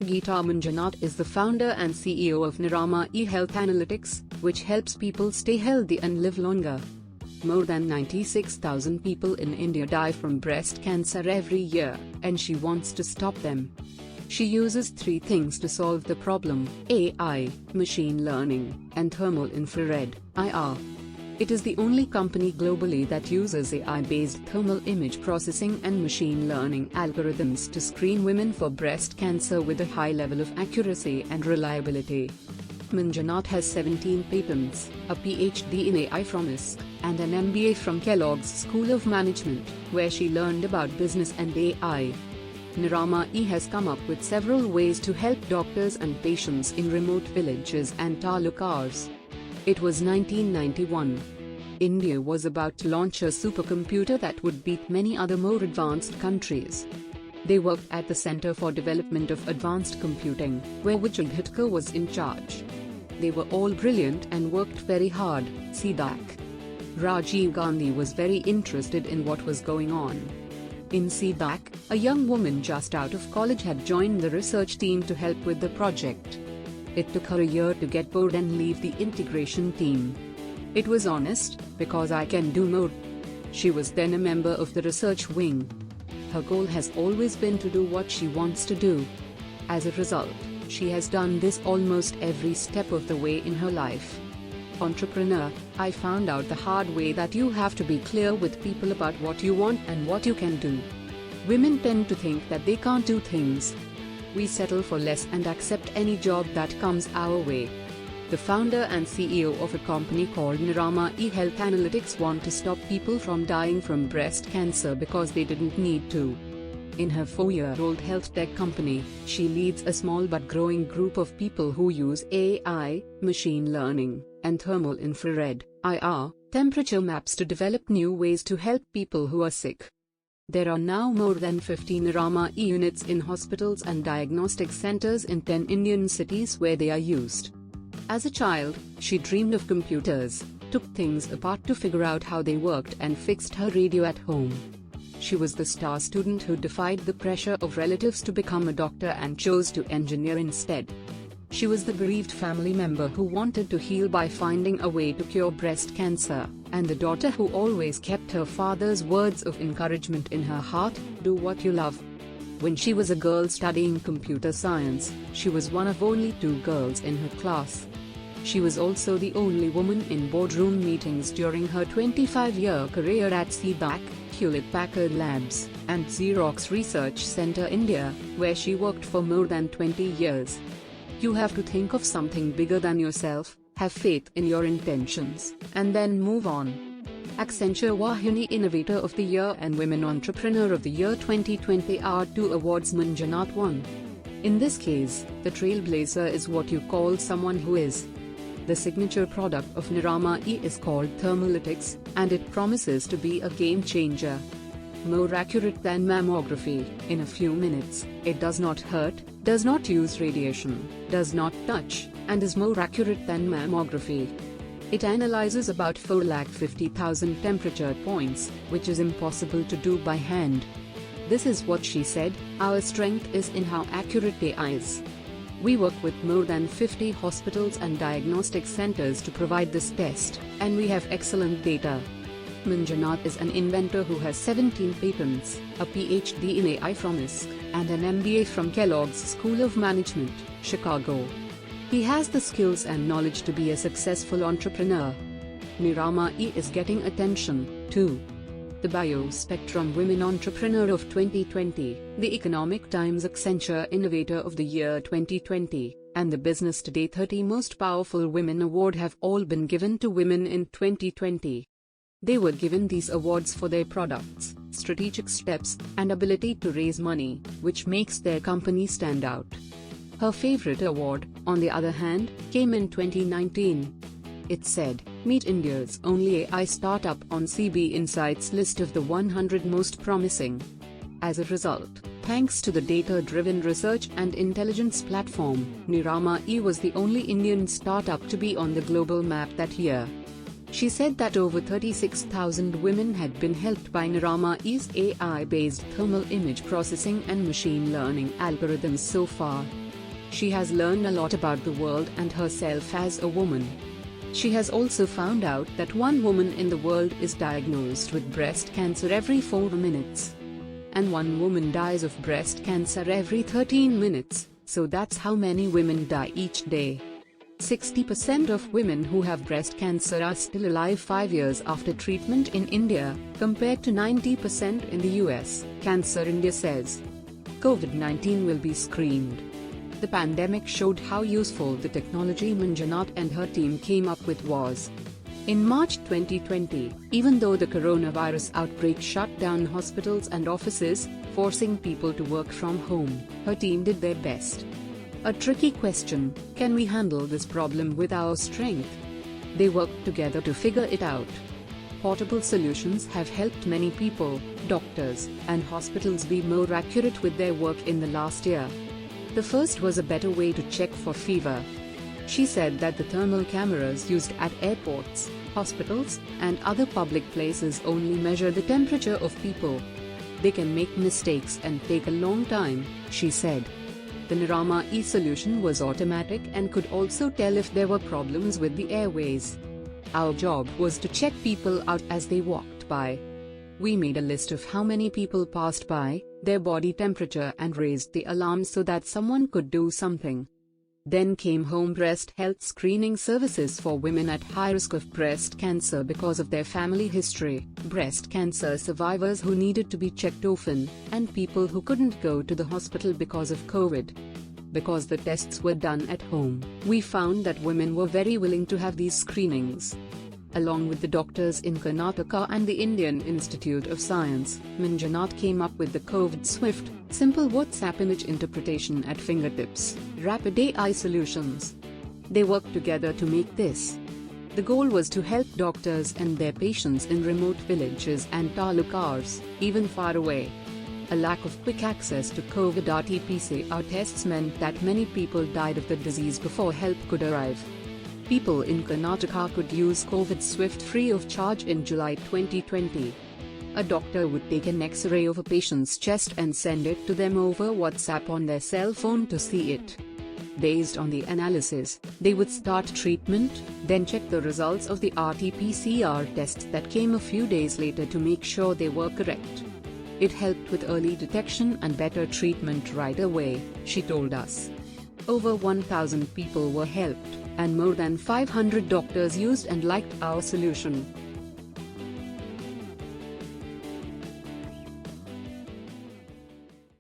Geeta Manjunath is the founder and CEO of Nirama eHealth Analytics, which helps people stay healthy and live longer. More than 96,000 people in India die from breast cancer every year, and she wants to stop them. She uses three things to solve the problem: AI, machine learning, and thermal infrared (IR). It is the only company globally that uses AI-based thermal image processing and machine learning algorithms to screen women for breast cancer with a high level of accuracy and reliability. Manjunath has 17 patents, a PhD in AI from ISK, and an MBA from Kellogg's School of Management, where she learned about business and AI. Nirama E has come up with several ways to help doctors and patients in remote villages and talukas. It was 1991. India was about to launch a supercomputer that would beat many other more advanced countries. They worked at the Center for Development of Advanced Computing, where Vijay Bhatkar was in charge. They were all brilliant and worked very hard, CDAC. Rajiv Gandhi was very interested in what was going on. In CDAC, a young woman just out of college had joined the research team to help with the project. It took her a year to get bored and leave the integration team. It was honest, because I can do more. She was then a member of the research wing. Her goal has always been to do what she wants to do. As a result, she has done this almost every step of the way in her life. Entrepreneur, I found out the hard way that you have to be clear with people about what you want and what you can do. Women tend to think that they can't do things. We settle for less and accept any job that comes our way. The founder and CEO of a company called Nirama eHealth Analytics want to stop people from dying from breast cancer because they didn't need to. In her 4-year-old health tech company, she leads a small but growing group of people who use AI, machine learning, and thermal infrared (IR) temperature maps to develop new ways to help people who are sick. There are now more than 50 Nirama E units in hospitals and diagnostic centers in 10 Indian cities where they are used. As a child, she dreamed of computers, took things apart to figure out how they worked and fixed her radio at home. She was the star student who defied the pressure of relatives to become a doctor and chose to engineer instead. She was the bereaved family member who wanted to heal by finding a way to cure breast cancer, and the daughter who always kept her father's words of encouragement in her heart: do what you love. When she was a girl studying computer science, she was one of only 2 girls in her class. She was also the only woman in boardroom meetings during her 25-year career at CDAC, Hewlett-Packard Labs, and Xerox Research Center India, where she worked for more than 20 years. You have to think of something bigger than yourself, have faith in your intentions, and then move on. Accenture Vahini Innovator of the Year and Women Entrepreneur of the Year 2020 are 2 awards Manjunath won. In this case, the trailblazer is what you call someone who is. The signature product of Nirama E is called Thermalytics, and it promises to be a game changer. More accurate than mammography, in a few minutes, it does not hurt, does not use radiation, does not touch, and is more accurate than mammography. It analyzes about 450,000 temperature points, which is impossible to do by hand. This is what she said: our strength is in how accurate AI is. We work with more than 50 hospitals and diagnostic centers to provide this test, and we have excellent data. Manjunath is an inventor who has 17 patents, a PhD in AI from ISK, and an MBA from Kellogg's School of Management, Chicago. He has the skills and knowledge to be a successful entrepreneur. Nirama E is getting attention, too. The BioSpectrum Women Entrepreneur of 2020, the Economic Times Accenture Innovator of the Year 2020, and the Business Today 30 Most Powerful Women Award have all been given to women in 2020. They were given these awards for their products, strategic steps, and ability to raise money, which makes their company stand out. Her favorite award, on the other hand, came in 2019. It said, "Meet India's only AI startup on CB Insights list of the 100 most promising." As a result, thanks to the data-driven research and intelligence platform, Nirama E was the only Indian startup to be on the global map that year. She said that over 36,000 women had been helped by Nirama E's AI-based thermal image processing and machine learning algorithms so far. She has learned a lot about the world and herself as a woman. She has also found out that one woman in the world is diagnosed with breast cancer every 4 minutes. And one woman dies of breast cancer every 13 minutes, so that's how many women die each day. 60% of women who have breast cancer are still alive 5 years after treatment in India, compared to 90% in the US, Cancer India says. COVID-19 will be screened. The pandemic showed how useful the technology Manjunath and her team came up with was. In March 2020, even though the coronavirus outbreak shut down hospitals and offices, forcing people to work from home, her team did their best. A tricky question: can we handle this problem with our strength? They worked together to figure it out. Portable solutions have helped many people, doctors, and hospitals be more accurate with their work in the last year. The first was a better way to check for fever. She said that the thermal cameras used at airports, hospitals, and other public places only measure the temperature of people. They can make mistakes and take a long time, she said. The Nirama e-solution was automatic and could also tell if there were problems with the airways. Our job was to check people out as they walked by. We made a list of how many people passed by, their body temperature, and raised the alarm so that someone could do something. Then came home breast health screening services for women at high risk of breast cancer because of their family history, breast cancer survivors who needed to be checked often, and people who couldn't go to the hospital because of COVID. Because the tests were done at home, we found that women were very willing to have these screenings. Along with the doctors in Karnataka and the Indian Institute of Science, Manjunath came up with the COVID Swift, simple WhatsApp image interpretation at fingertips, rapid AI solutions. They worked together to make this. The goal was to help doctors and their patients in remote villages and talukas, even far away. A lack of quick access to COVID RT-PCR tests meant that many people died of the disease before help could arrive. People in Karnataka could use COVID Swift free of charge in July 2020. A doctor would take an X-ray of a patient's chest and send it to them over WhatsApp on their cell phone to see it. Based on the analysis, they would start treatment, then check the results of the RT-PCR tests that came a few days later to make sure they were correct. It helped with early detection and better treatment right away, she told us. Over 1,000 people were helped, and more than 500 doctors used and liked our solution.